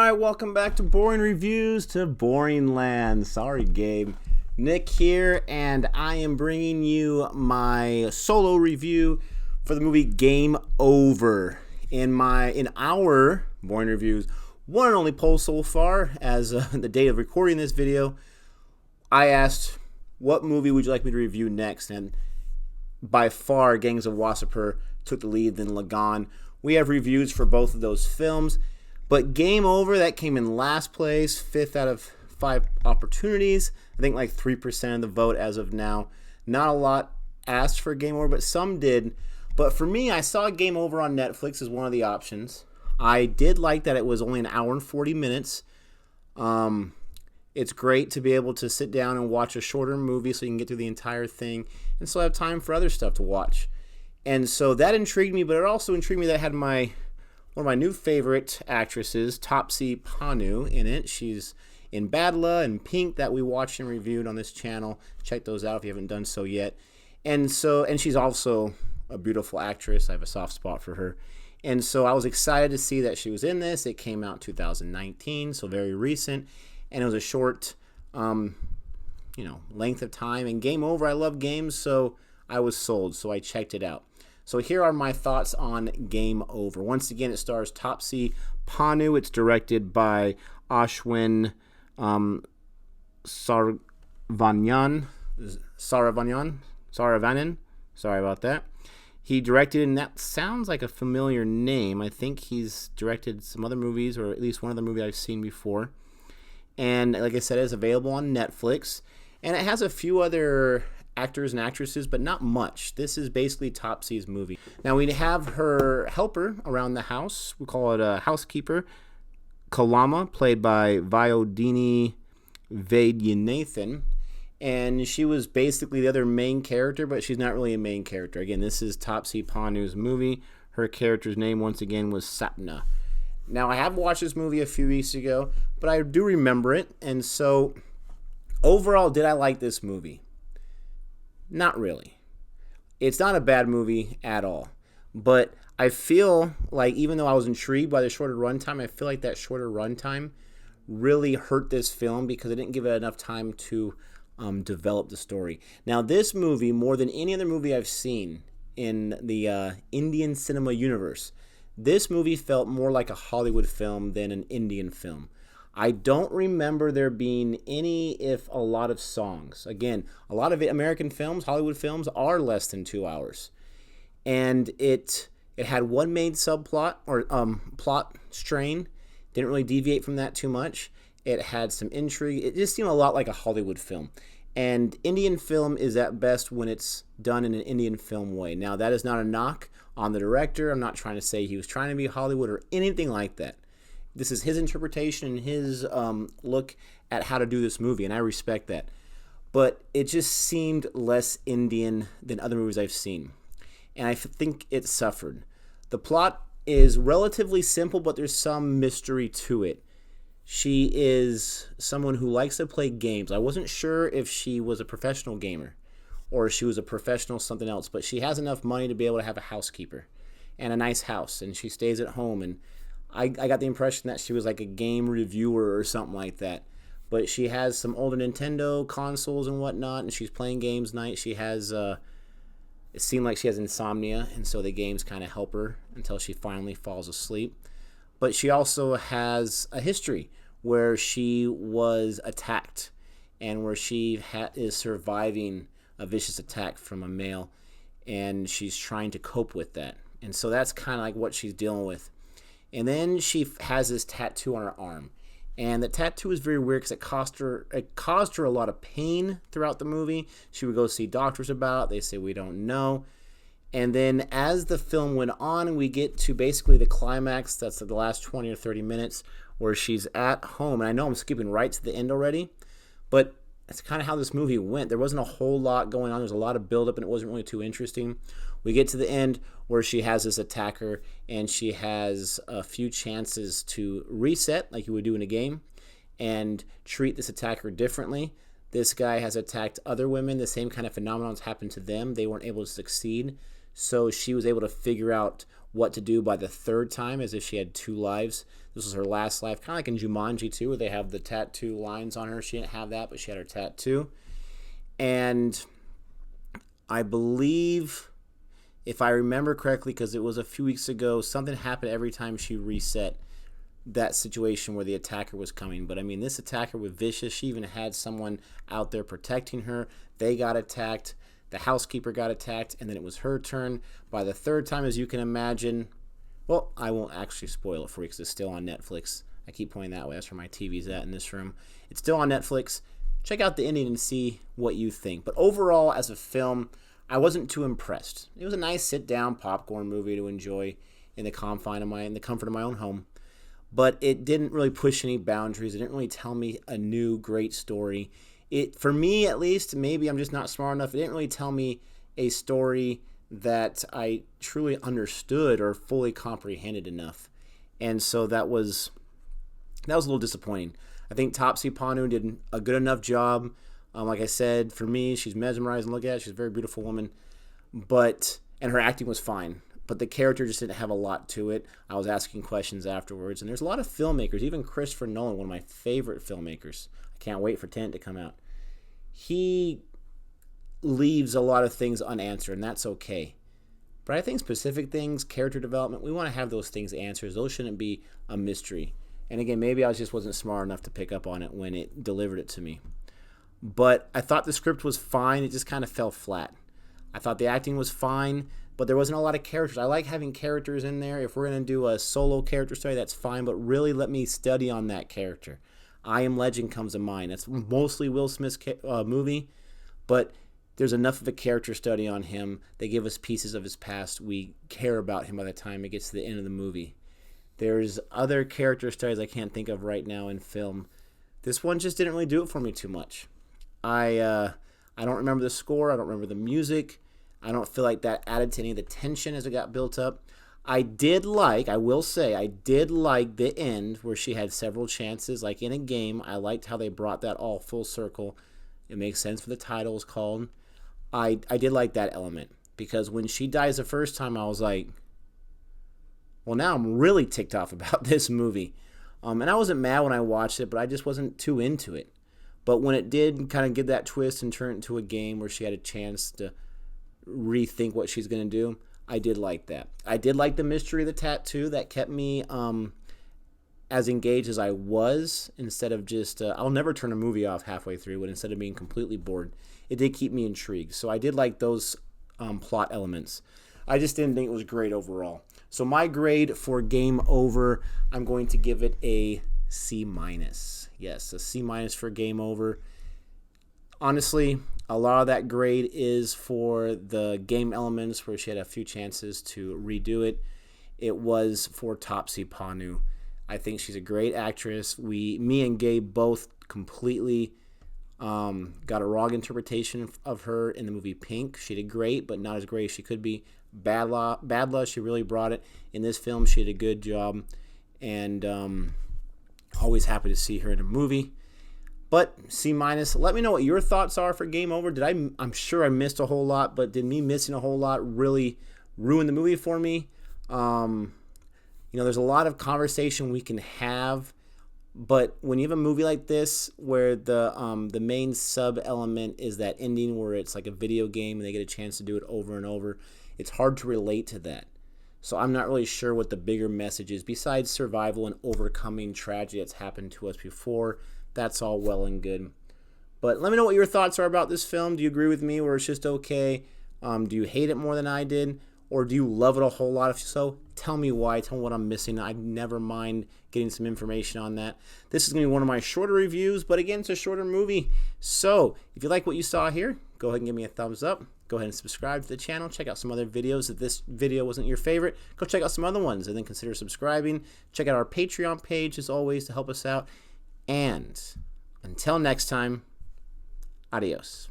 Alright, welcome back to Boring Reviews to Boring Land. Sorry, Gabe. Nick here, and I am bringing you my solo review for the movie Game Over. In our Boring Reviews one and only poll so far, as the date of recording this video, I asked, what movie would you like me to review next? And by far, Gangs of Wasseypur took the lead, then Lagaan. We have reviews for both of those films. But Game Over, that came in last place, 5th out of 5 opportunities. I think like 3% of the vote as of now. Not a lot asked for Game Over, but some did. But for me, I saw Game Over on Netflix as one of the options. I did like that it was only an hour and 40 minutes. It's great to be able to sit down and watch a shorter movie so you can get through the entire thing and still have time for other stuff to watch. And so that intrigued me, but it also intrigued me that I had one of my new favorite actresses, Taapsee Pannu, in it. She's in Badla and Pink that we watched and reviewed on this channel. Check those out if you haven't done so yet. And she's also a beautiful actress. I have a soft spot for her. And so I was excited to see that she was in this. It came out in 2019, so very recent. And it was a short, length of time. And Game Over, I love games, so I was sold. So I checked it out. So here are my thoughts on Game Over. Once again, it stars Taapsee Pannu. It's directed by Ashwin Saravanan. Sorry about that. He directed, and that sounds like a familiar name. I think he's directed some other movies, or at least one other movie I've seen before. And like I said, it's available on Netflix. And it has a few other actors and actresses, but not much. This is basically Taapsee's movie. Now we have her helper around the house. We call it a housekeeper, Kalama, played by Vayodhini Vaidyanathan. And she was basically the other main character, but she's not really a main character. Again, this is Taapsee Pannu's movie. Her character's name, once again, was Sapna. Now, I have watched this movie a few weeks ago, but I do remember it. And so, overall, did I like this movie? Not really. It's not a bad movie at all. But I feel like even though I was intrigued by the shorter runtime, I feel like that shorter runtime really hurt this film because it didn't give it enough time to develop the story. Now, this movie, more than any other movie I've seen in the Indian cinema universe, this movie felt more like a Hollywood film than an Indian film. I don't remember there being any, if a lot of songs. Again, a lot of American films, Hollywood films, are less than 2 hours. And it had one main subplot, or plot strain. Didn't really deviate from that too much. It had some intrigue. It just seemed a lot like a Hollywood film. And Indian film is at best when it's done in an Indian film way. Now, that is not a knock on the director. I'm not trying to say he was trying to be Hollywood or anything like that. This is his interpretation and his look at how to do this movie, and I respect that. But it just seemed less Indian than other movies I've seen. And I think it suffered. The plot is relatively simple, but there's some mystery to it. She is someone who likes to play games. I wasn't sure if she was a professional gamer or if she was a professional something else, but she has enough money to be able to have a housekeeper and a nice house, and she stays at home. And I got the impression that she was like a game reviewer or something like that. But she has some older Nintendo consoles and whatnot, and she's playing games night. She has, it seemed like she has insomnia, and so the games kind of help her until she finally falls asleep. But she also has a history where she was attacked and where she is surviving a vicious attack from a male, and she's trying to cope with that. And so that's kind of like what she's dealing with. And then she has this tattoo on her arm. And the tattoo is very weird because it caused her a lot of pain throughout the movie. She would go see doctors about it. They say, we don't know. And then as the film went on, we get to basically the climax. That's the last 20 or 30 minutes where she's at home. And I know I'm skipping right to the end already, but that's kind of how this movie went. There wasn't a whole lot going on. There's a lot of buildup, and it wasn't really too interesting. We get to the end where she has this attacker, and she has a few chances to reset, like you would do in a game, and treat this attacker differently. This guy has attacked other women. The same kind of phenomenons happened to them. They weren't able to succeed. So she was able to figure out what to do by the third time, as if she had 2 lives. This was her last life, kind of like in Jumanji 2, where they have the tattoo lines on her. She didn't have that, but she had her tattoo. And I believe, if I remember correctly, because it was a few weeks ago, something happened every time she reset that situation where the attacker was coming. But I mean, this attacker was vicious. She even had someone out there protecting her. They got attacked. The housekeeper got attacked, and then it was her turn. By the third time, as you can imagine, well, I won't actually spoil it for you because it's still on Netflix. I keep pointing that way. That's where my TV's at in this room. It's still on Netflix. Check out the ending and see what you think. But overall, as a film, I wasn't too impressed. It was a nice sit-down popcorn movie to enjoy in the comfort of my own home. But it didn't really push any boundaries. It didn't really tell me a new great story. For me at least, maybe I'm just not smart enough, it didn't really tell me a story that I truly understood or fully comprehended enough. And so that was a little disappointing. I think Taapsee Pannu did a good enough job. Like I said, for me, she's mesmerizing to look at. She's a very beautiful woman. And her acting was fine. But the character just didn't have a lot to it. I was asking questions afterwards. And there's a lot of filmmakers, even Christopher Nolan, one of my favorite filmmakers. I can't wait for Tenet to come out. He leaves a lot of things unanswered, and that's okay. But I think specific things, character development, we want to have those things answered. Those shouldn't be a mystery. And again, maybe I just wasn't smart enough to pick up on it when it delivered it to me. But I thought the script was fine. It just kind of fell flat. I thought the acting was fine, but there wasn't a lot of characters. I like having characters in there. If we're going to do a solo character study, that's fine, but really let me study on that character. I Am Legend comes to mind. That's mostly Will Smith's movie, but there's enough of a character study on him. They give us pieces of his past. We care about him by the time it gets to the end of the movie. There's other character studies I can't think of right now in film. This one just didn't really do it for me too much. I don't remember the score. I don't remember the music. I don't feel like that added to any of the tension as it got built up. I will say, I did like the end where she had several chances, like in a game. I liked how they brought that all full circle. It makes sense for the title is called. I did like that element, because when she dies the first time, I was like, well, now I'm really ticked off about this movie. And I wasn't mad when I watched it, but I just wasn't too into it. But when it did kind of get that twist and turn it into a game where she had a chance to rethink what she's going to do, I did like that. I did like the mystery of the tattoo. That kept me as engaged as I was, instead of just, I'll never turn a movie off halfway through, but instead of being completely bored, it did keep me intrigued. So I did like those plot elements. I just didn't think it was great overall. So my grade for Game Over, I'm going to give it a C-. Yes, a C- for Game Over. Honestly, a lot of that grade is for the game elements where she had a few chances to redo it. It was for Taapsee Pannu. I think she's a great actress. Me and Gabe both completely got a wrong interpretation of her in the movie Pink. She did great, but not as great as she could be. Bad Luck, she really brought it. In this film, she did a good job. And always happy to see her in a movie. But C-. Let me know what your thoughts are for Game Over. I'm sure I missed a whole lot, but did me missing a whole lot really ruin the movie for me? There's a lot of conversation we can have, but when you have a movie like this where the main sub element is that ending where it's like a video game and they get a chance to do it over and over, it's hard to relate to that. So I'm not really sure what the bigger message is besides survival and overcoming tragedy that's happened to us before. That's all well and good. But let me know what your thoughts are about this film. Do you agree with me where it's just okay? Do you hate it more than I did? Or do you love it a whole lot? If so, tell me why. Tell me what I'm missing. I never mind getting some information on that. This is going to be one of my shorter reviews, but again, it's a shorter movie. So if you like what you saw here, go ahead and give me a thumbs up. Go ahead and subscribe to the channel. Check out some other videos. If this video wasn't your favorite, go check out some other ones and then consider subscribing. Check out our Patreon page as always to help us out. And until next time, adios.